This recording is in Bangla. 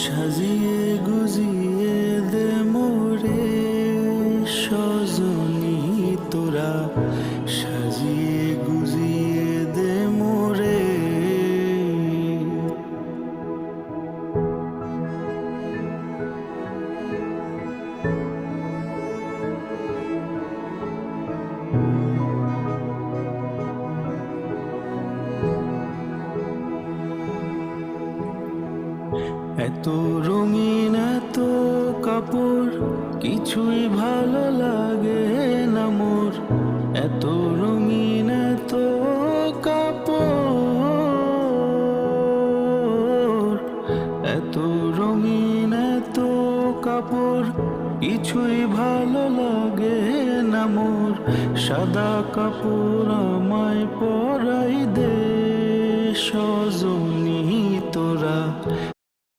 সাজিয়ে গুজিয়ে দে মোরে সজনী তোরা, সাজিয়ে গুজিয়ে দে মোরে। এত রঙিন এত কাপড় কিছুই ভালো লাগে না মোর, এত রঙিন এত কাপড়, এত রঙিন এত কাপড় কিছুই ভালো লাগে না মোর। সাদা কাপড় আমায় পরাই দে